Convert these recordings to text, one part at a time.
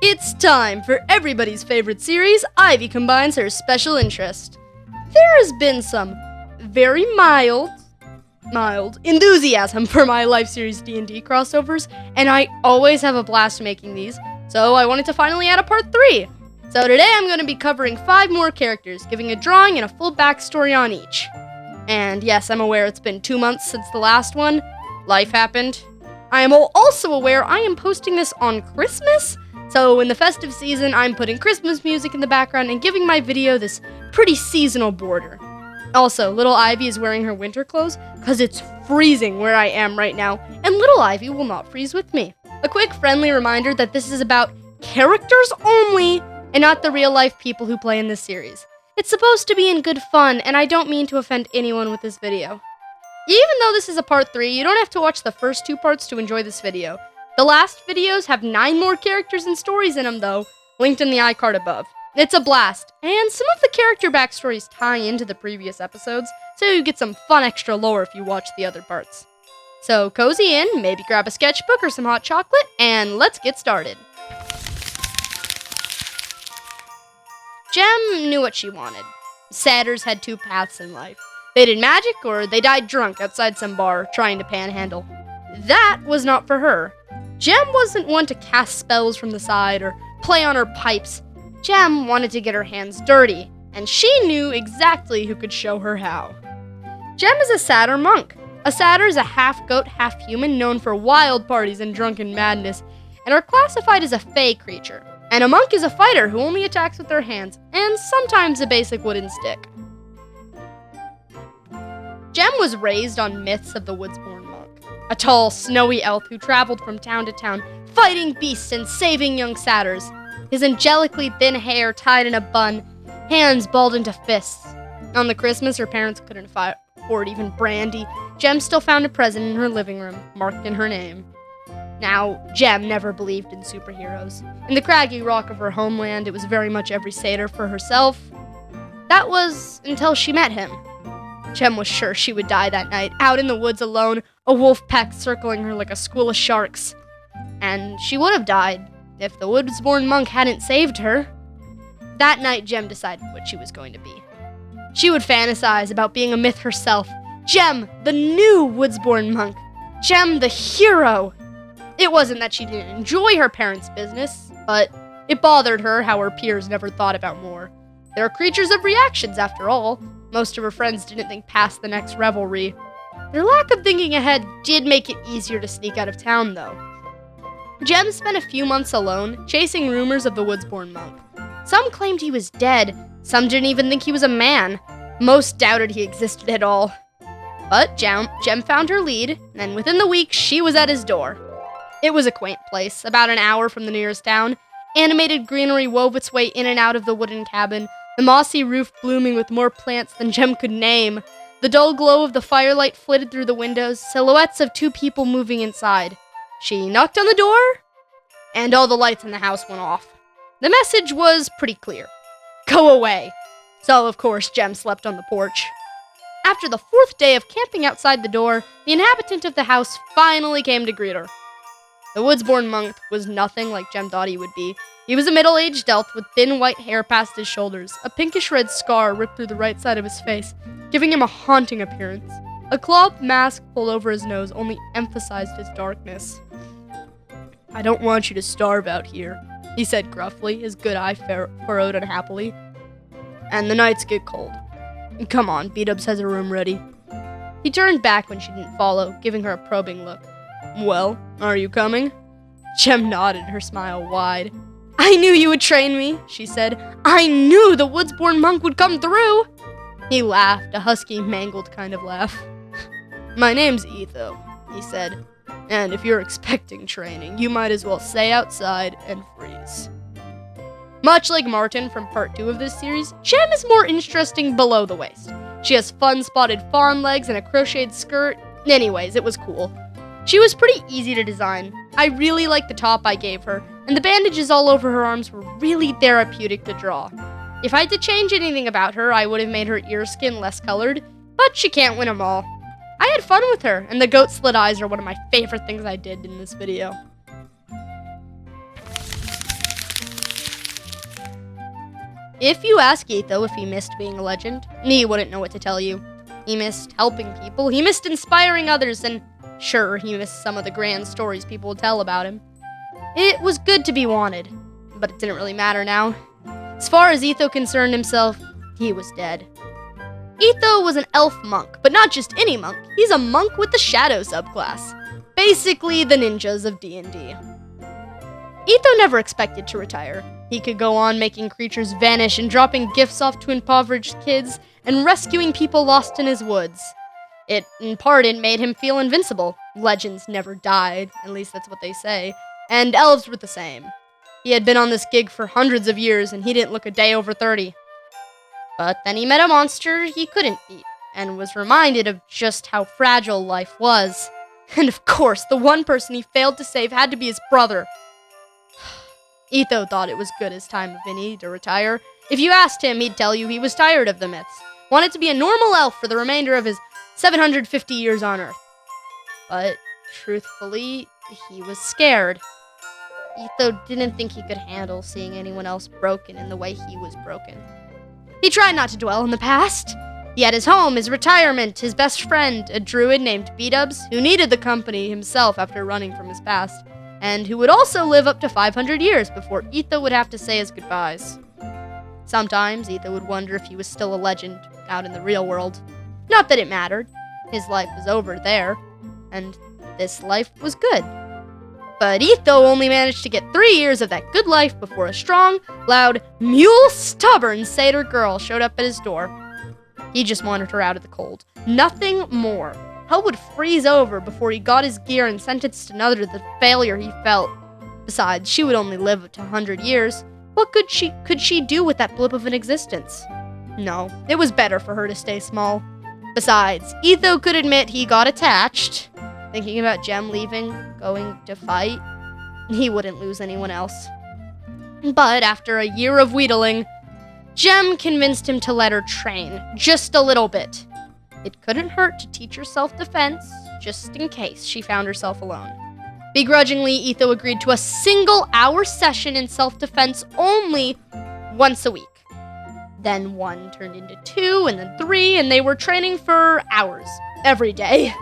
It's time for everybody's favorite series, Ivy Combines Her Special Interest. There has been some very mild enthusiasm for my Life Series D&D crossovers, and I always have a blast making these, so I wanted to finally add a part 3. So today I'm going to be covering 5 more characters, giving a drawing and a full backstory on each. And yes, I'm aware it's been 2 months since the last one. Life happened. I am also aware I am posting this on Christmas, so in the festive season, I'm putting Christmas music in the background and giving my video this pretty seasonal border. Also, little Ivy is wearing her winter clothes because it's freezing where I am right now, and little Ivy will not freeze with me. A quick friendly reminder that this is about characters only and not the real-life people who play in this series. It's supposed to be in good fun, and I don't mean to offend anyone with this video. Even though this is a part 3, you don't have to watch the first 2 parts to enjoy this video. The last videos have 9 more characters and stories in them, though, linked in the iCard above. It's a blast, and some of the character backstories tie into the previous episodes, so you get some fun extra lore if you watch the other parts. So cozy in, maybe grab a sketchbook or some hot chocolate, and let's get started. Jem knew what she wanted. Satyrs had 2 paths in life. They did magic, or they died drunk outside some bar trying to panhandle. That was not for her. Jem wasn't one to cast spells from the side or play on her pipes. Jem wanted to get her hands dirty, and she knew exactly who could show her how. Jem is a satyr monk. A satyr is a half-goat, half-human known for wild parties and drunken madness, and are classified as a fey creature. And a monk is a fighter who only attacks with their hands, and sometimes a basic wooden stick. Jem was raised on myths of the Woodsborne monk, a tall, snowy elf who traveled from town to town, fighting beasts and saving young satyrs. His angelically thin hair tied in a bun, hands balled into fists. On the Christmas her parents couldn't afford even brandy, Jem still found a present in her living room, marked in her name. Now, Jem never believed in superheroes. In the craggy rock of her homeland, it was very much every satyr for herself. That was until she met him. Jem was sure she would die that night, out in the woods alone, a wolf pack circling her like a school of sharks. And she would have died if the Woodsborne monk hadn't saved her. That night, Jem decided what she was going to be. She would fantasize about being a myth herself. Jem, the new Woodsborne monk. Jem, the hero. It wasn't that she didn't enjoy her parents' business, but it bothered her how her peers never thought about more. They're creatures of reactions, after all. Most of her friends didn't think past the next revelry. Their lack of thinking ahead did make it easier to sneak out of town, though. Jem spent a few months alone, chasing rumors of the Woodsborne monk. Some claimed he was dead, some didn't even think he was a man. Most doubted he existed at all. But Jem found her lead, and within the week, she was at his door. It was a quaint place, about an hour from the nearest town. Animated greenery wove its way in and out of the wooden cabin, the mossy roof blooming with more plants than Jem could name. The dull glow of the firelight flitted through the windows, silhouettes of 2 people moving inside. She knocked on the door, and all the lights in the house went off. The message was pretty clear. Go away. So, of course, Jem slept on the porch. After the 4th day of camping outside the door, the inhabitant of the house finally came to greet her. The Woodsborne monk was nothing like Jem thought he would be. He was a middle-aged elf with thin white hair past his shoulders, a pinkish-red scar ripped through the right side of his face, giving him a haunting appearance. A cloth mask pulled over his nose only emphasized his darkness. "I don't want you to starve out here," he said gruffly, his good eye furrowed unhappily. "And the nights get cold. Come on, Bdubs has a room ready." He turned back when she didn't follow, giving her a probing look. "Well, are you coming?" Jem nodded, her smile wide. "I knew you would train me," she said. "I knew the Woodsborne monk would come through." He laughed, a husky, mangled kind of laugh. "My name's Etho," he said. "And if you're expecting training, you might as well stay outside and freeze." Much like Martin from part 2 of this series, Jem is more interesting below the waist. She has fun-spotted fawn legs and a crocheted skirt. Anyways, it was cool. She was pretty easy to design. I really liked the top I gave her, and the bandages all over her arms were really therapeutic to draw. If I had to change anything about her, I would have made her ear skin less colored, but she can't win them all. I had fun with her, and the goat slit eyes are one of my favorite things I did in this video. If you ask Etho if he missed being a legend, he wouldn't know what to tell you. He missed helping people, he missed inspiring others, and sure, he missed some of the grand stories people would tell about him. It was good to be wanted, but it didn't really matter now. As far as Etho concerned himself, he was dead. Etho was an elf monk, but not just any monk. He's a monk with the Shadow subclass. Basically, the ninjas of D&D. Etho never expected to retire. He could go on making creatures vanish and dropping gifts off to impoverished kids and rescuing people lost in his woods. In part, it made him feel invincible. Legends never died, at least that's what they say, and elves were the same. He had been on this gig for hundreds of years, and he didn't look a day over 30. But then he met a monster he couldn't beat, and was reminded of just how fragile life was. And of course, the one person he failed to save had to be his brother. Etho thought it was good as time of any to retire. If you asked him, he'd tell you he was tired of the myths, wanted to be a normal elf for the remainder of his 750 years on Earth. But, truthfully, he was scared. Etho didn't think he could handle seeing anyone else broken in the way he was broken. He tried not to dwell in the past. He had his home, his retirement, his best friend, a druid named Bdubs, who needed the company himself after running from his past, and who would also live up to 500 years before Etho would have to say his goodbyes. Sometimes Etho would wonder if he was still a legend out in the real world. Not that it mattered. His life was over there, and this life was good. But Etho only managed to get 3 years of that good life before a strong, loud, mule-stubborn satyr girl showed up at his door. He just wanted her out of the cold. Nothing more. Hell would freeze over before he got his gear and sentenced another to the failure he felt. Besides, she would only live up to 100 years. What could she do with that blip of an existence? No, it was better for her to stay small. Besides, Etho could admit he got attached. Thinking about Jem leaving, going to fight, he wouldn't lose anyone else. But after a year of wheedling, Jem convinced him to let her train, just a little bit. It couldn't hurt to teach her self-defense, just in case she found herself alone. Begrudgingly, Etho agreed to a single-hour session in self-defense only once a week. Then 1 turned into 2, and then 3, and they were training for hours, every day.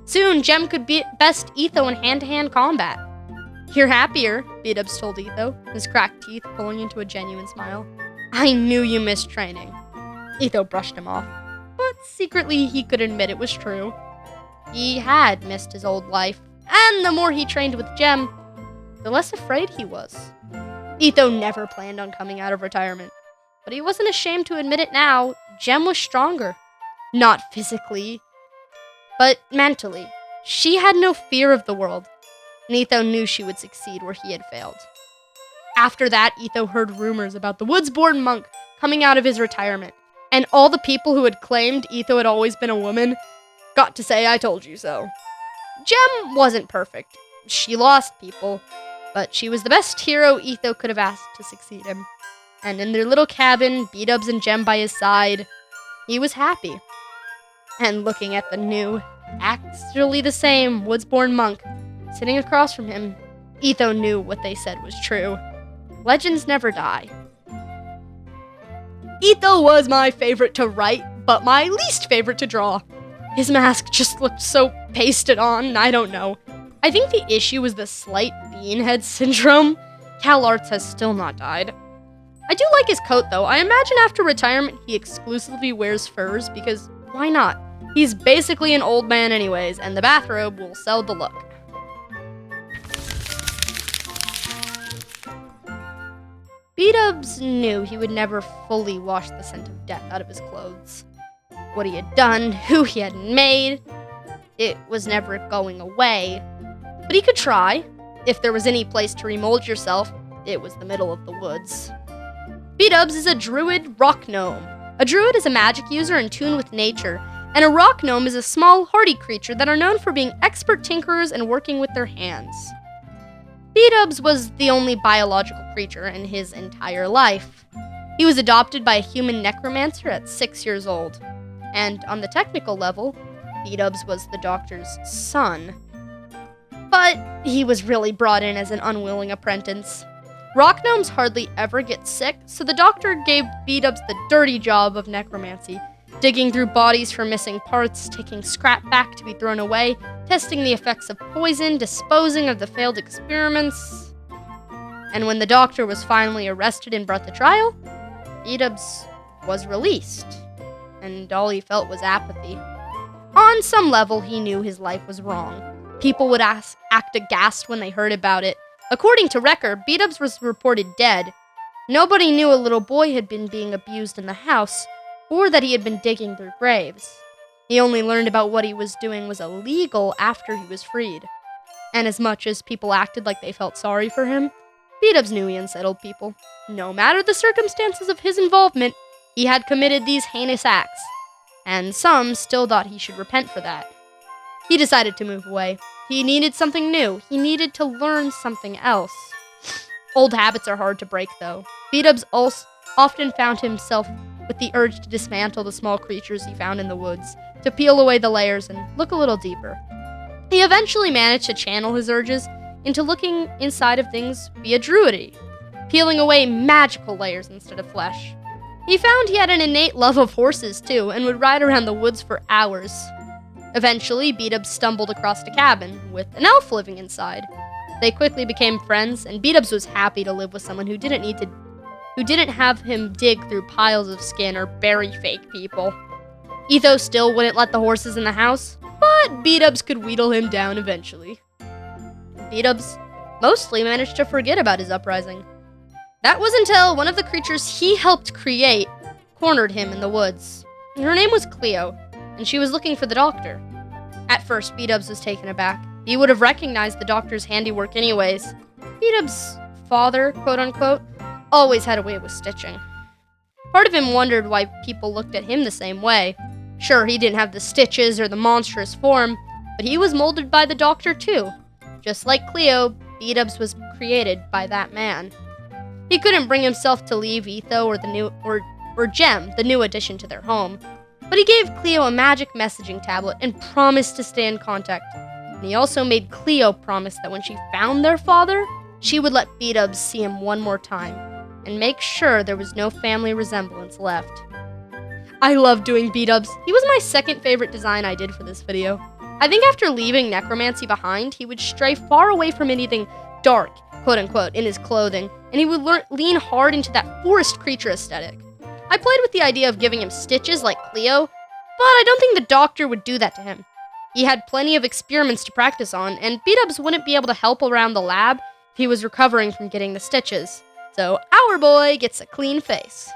Soon, Jem could best Etho in hand-to-hand combat. "You're happier," Bdubs told Etho, his cracked teeth pulling into a genuine smile. "I knew you missed training." Etho brushed him off, but secretly he could admit it was true. He had missed his old life, and the more he trained with Jem, the less afraid he was. Etho never planned on coming out of retirement, but he wasn't ashamed to admit it now. Jem was stronger. Not physically, but mentally. She had no fear of the world, and Etho knew she would succeed where he had failed. After that, Etho heard rumors about the Woodsborne monk coming out of his retirement, and all the people who had claimed Etho had always been a woman got to say, "I told you so." Jem wasn't perfect. She lost people, but she was the best hero Etho could have asked to succeed him. And in their little cabin, Bdubs and Jem by his side, he was happy. And looking at the new, actually the same Woodsborne monk sitting across from him, Etho knew what they said was true. Legends never die. Etho was my favorite to write, but my least favorite to draw. His mask just looked so pasted on, I don't know. I think the issue was the slight beanhead syndrome. Cal Arts has still not died. I do like his coat though. I imagine after retirement he exclusively wears furs because why not? He's basically an old man anyways, and the bathrobe will sell the look. Bdubs knew he would never fully wash the scent of death out of his clothes. What he had done, who he had made, it was never going away. But he could try. If there was any place to remold yourself, it was the middle of the woods. Bdubs is a druid rock gnome. A druid is a magic user in tune with nature, and a rock gnome is a small, hardy creature that are known for being expert tinkerers and working with their hands. Bdubs was the only biological creature in his entire life. He was adopted by a human necromancer at 6 years old, and on the technical level, Bdubs was the doctor's son. But he was really brought in as an unwilling apprentice. Rock gnomes hardly ever get sick, so the doctor gave Bdubs the dirty job of necromancy, digging through bodies for missing parts, taking scrap back to be thrown away, testing the effects of poison, disposing of the failed experiments. And when the doctor was finally arrested and brought to trial, Bdubs was released, and all he felt was apathy. On some level, he knew his life was wrong. People would act aghast when they heard about it. According to Wrecker, Bdubs was reported dead. Nobody knew a little boy had been being abused in the house, or that he had been digging through graves. He only learned about what he was doing was illegal after he was freed. And as much as people acted like they felt sorry for him, Bdubs knew he unsettled people. No matter the circumstances of his involvement, he had committed these heinous acts, and some still thought he should repent for that. He decided to move away. He needed something new. He needed to learn something else. Old habits are hard to break, though. Bdubs often found himself with the urge to dismantle the small creatures he found in the woods, to peel away the layers and look a little deeper. He eventually managed to channel his urges into looking inside of things via druidry, peeling away magical layers instead of flesh. He found he had an innate love of horses, too, and would ride around the woods for hours. Eventually, Bdubs stumbled across a cabin with an elf living inside. They quickly became friends, and Bdubs was happy to live with someone who didn't have him dig through piles of skin or bury fake people. Etho still wouldn't let the horses in the house, but Bdubs could wheedle him down eventually. Bdubs mostly managed to forget about his uprising. That was until one of the creatures he helped create cornered him in the woods. Her name was Cleo, and she was looking for the doctor. At first, Bdubs was taken aback. He would have recognized the doctor's handiwork anyways. Bdubs' father, quote-unquote, always had a way with stitching. Part of him wondered why people looked at him the same way. Sure, he didn't have the stitches or the monstrous form, but he was molded by the doctor too. Just like Cleo, Bdubs was created by that man. He couldn't bring himself to leave Etho or Jem, the new addition to their home, but he gave Cleo a magic messaging tablet and promised to stay in contact. And he also made Cleo promise that when she found their father, she would let Bdubs see him one more time, and make sure there was no family resemblance left. I love doing Bdubs. He was my second favorite design I did for this video. I think after leaving necromancy behind, he would stray far away from anything dark, quote-unquote, in his clothing, and he would lean hard into that forest creature aesthetic. I played with the idea of giving him stitches like Cleo, but I don't think the doctor would do that to him. He had plenty of experiments to practice on, and Bdubs wouldn't be able to help around the lab if he was recovering from getting the stitches. So our boy gets a clean face.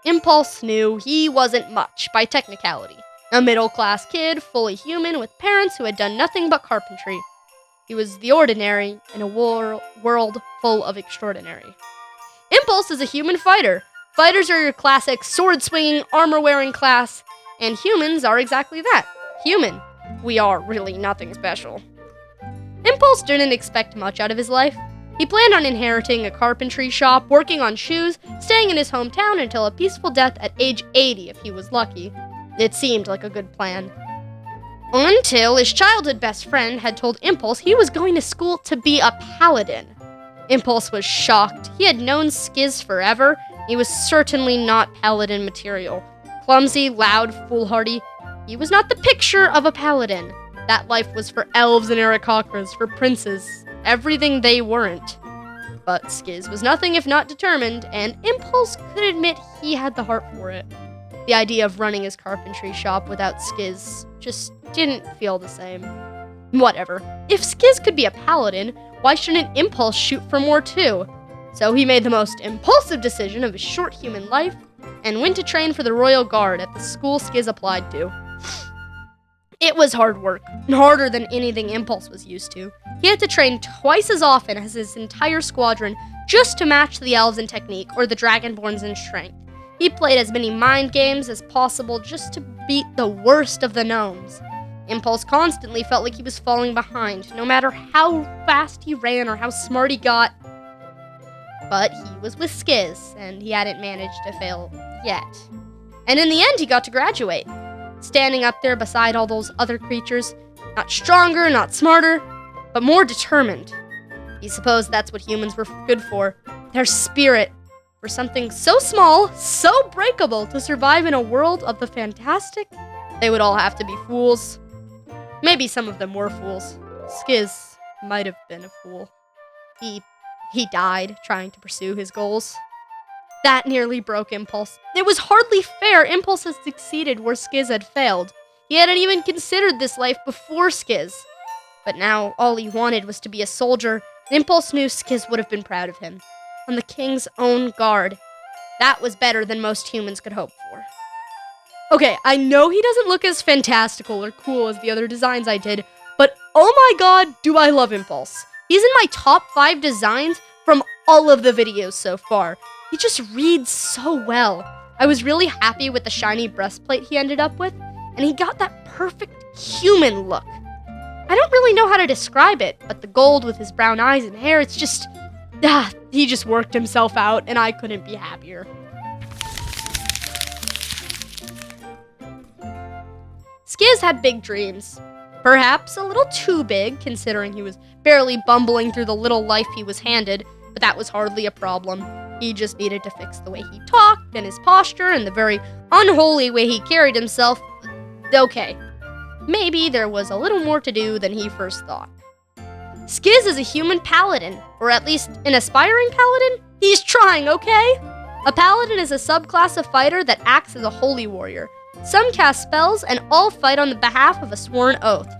Impulse knew he wasn't much by technicality. A middle-class kid, fully human, with parents who had done nothing but carpentry. He was the ordinary in a world full of extraordinary. Impulse is a human fighter. Fighters are your classic sword-swinging, armor-wearing class, and humans are exactly that. Human. We are really nothing special. Impulse didn't expect much out of his life. He planned on inheriting a carpentry shop, working on shoes, staying in his hometown until a peaceful death at age 80 if he was lucky. It seemed like a good plan. Until his childhood best friend had told Impulse he was going to school to be a paladin. Impulse was shocked. He had known Skiz forever. He was certainly not paladin material. Clumsy, loud, foolhardy. He was not the picture of a paladin. That life was for elves and Aarakocras, for princes, everything they weren't. But Skiz was nothing if not determined, and Impulse could admit he had the heart for it. The idea of running his carpentry shop without Skiz just didn't feel the same. Whatever. If Skiz could be a paladin, why shouldn't Impulse shoot for more too? So he made the most impulsive decision of his short human life and went to train for the Royal Guard at the school Skiz applied to. It was hard work, harder than anything Impulse was used to. He had to train twice as often as his entire squadron just to match the elves in technique or the dragonborns in strength. He played as many mind games as possible just to beat the worst of the gnomes. Impulse constantly felt like he was falling behind, no matter how fast he ran or how smart he got. But he was with Skiz, and he hadn't managed to fail yet. And in the end, he got to graduate. Standing up there beside all those other creatures, Not stronger, not smarter, but more determined. He supposed that's what humans were good for. Their spirit. For something so small, so breakable to survive in a world of the fantastic, they would all have to be fools. Maybe some of them were fools. Skiz might have been a fool. He died trying to pursue his goals. That nearly broke Impulse. It was hardly fair. Impulse had succeeded where Skiz had failed. He hadn't even considered this life before Skiz. But now all he wanted was to be a soldier, and Impulse knew Skiz would have been proud of him. On the king's own guard. That was better than most humans could hope for. Okay, I know he doesn't look as fantastical or cool as the other designs I did, but oh my god, do I love Impulse. He's in my top 5 designs from all of the videos so far. He just reads so well. I was really happy with the shiny breastplate he ended up with, and he got that perfect human look. I don't really know how to describe it, but the gold with his brown eyes and hair, it's just... he just worked himself out, and I couldn't be happier. Skiz had big dreams. Perhaps a little too big, considering he was barely bumbling through the little life he was handed, but that was hardly a problem. He just needed to fix the way he talked, and his posture, and the very unholy way he carried himself. Okay, maybe there was a little more to do than he first thought. Skiz is a human paladin, or at least an aspiring paladin. He's trying, okay? A paladin is a subclass of fighter that acts as a holy warrior. Some cast spells, and all fight on the behalf of a sworn oath.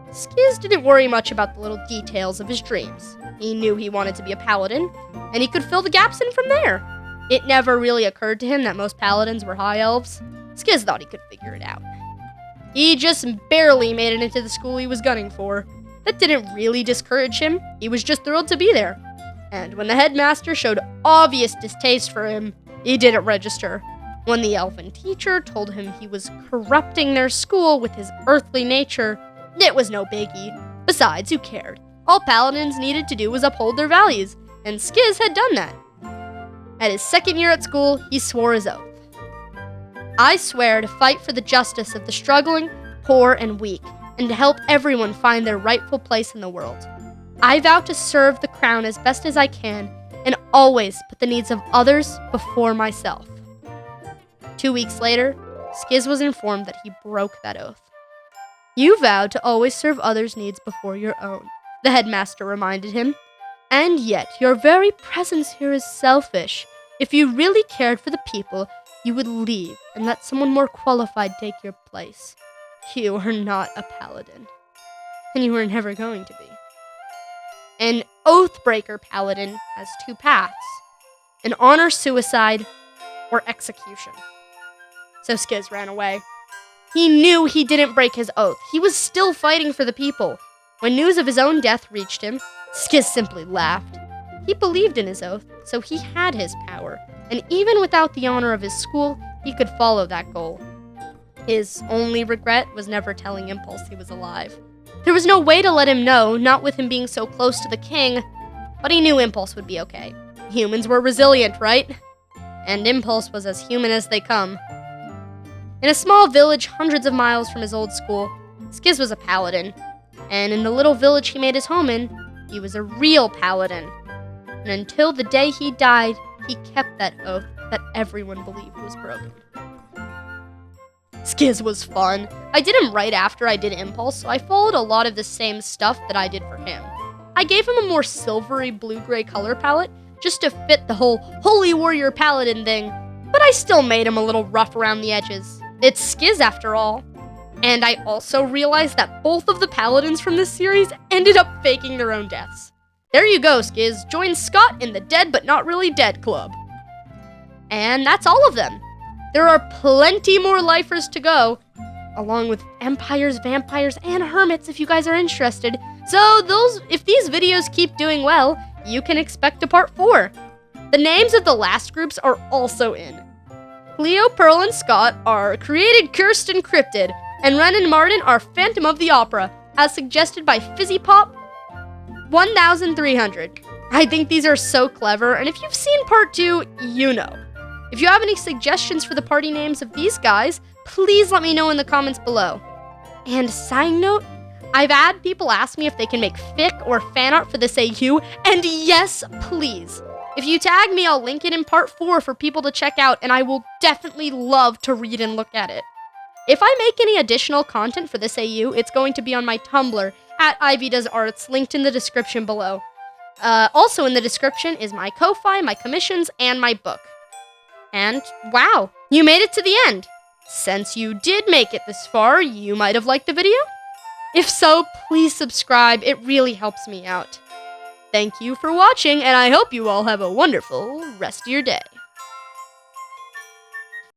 Skiz didn't worry much about the little details of his dreams. He knew he wanted to be a paladin, and he could fill the gaps in from there. It never really occurred to him that most paladins were high elves. Skiz thought he could figure it out. He just barely made it into the school he was gunning for. That didn't really discourage him. He was just thrilled to be there. And when the headmaster showed obvious distaste for him, he didn't register. When the elven teacher told him he was corrupting their school with his earthly nature, it was no biggie. Besides, who cared? All paladins needed to do was uphold their values, and Skiz had done that. At his second year at school, he swore his oath. I swear to fight for the justice of the struggling, poor, and weak, and to help everyone find their rightful place in the world. I vow to serve the crown as best as I can, and always put the needs of others before myself. 2 weeks later, Skiz was informed that he broke that oath. You vowed to always serve others' needs before your own, the headmaster reminded him. And yet, your very presence here is selfish. If you really cared for the people, you would leave and let someone more qualified take your place. You are not a paladin, and you were never going to be. An oathbreaker paladin has 2 paths, an honor suicide or execution. So Skiz ran away. He knew he didn't break his oath. He was still fighting for the people. When news of his own death reached him, Skiz simply laughed. He believed in his oath, so he had his power, and even without the honor of his school, he could follow that goal. His only regret was never telling Impulse he was alive. There was no way to let him know, not with him being so close to the king, but he knew Impulse would be okay. Humans were resilient, right? And Impulse was as human as they come. In a small village hundreds of miles from his old school, Skiz was a paladin, and in the little village he made his home in, he was a real paladin. And until the day he died, he kept that oath that everyone believed was broken. Skiz was fun. I did him right after I did Impulse, so I followed a lot of the same stuff that I did for him. I gave him a more silvery blue-gray color palette, just to fit the whole Holy Warrior Paladin thing, but I still made him a little rough around the edges. It's Skiz after all. And I also realized that both of the paladins from this series ended up faking their own deaths. There you go, Skiz. Join Scott in the Dead But Not Really Dead Club. And that's all of them. There are plenty more lifers to go, along with empires, vampires, and hermits if you guys are interested. So if these videos keep doing well, you can expect a part 4. The names of the last groups are also in. Cleo, Pearl, and Scott are Created, Cursed, and Cryptid, and Ren and Martin are Phantom of the Opera, as suggested by Fizzy Pop 1300. I think these are so clever, and if you've seen part 2, you know. If you have any suggestions for the party names of these guys, please let me know in the comments below. And side note, I've had people ask me if they can make fic or fan art for this AU, and yes, please. If you tag me, I'll link it in part 4 for people to check out, and I will definitely love to read and look at it. If I make any additional content for this AU, it's going to be on my Tumblr, at Ivy Does Arts, linked in the description below. Also in the description is my Ko-Fi, my commissions, and my book. And wow, you made it to the end! Since you did make it this far, you might have liked the video? If so, please subscribe, it really helps me out. Thank you for watching, and I hope you all have a wonderful rest of your day.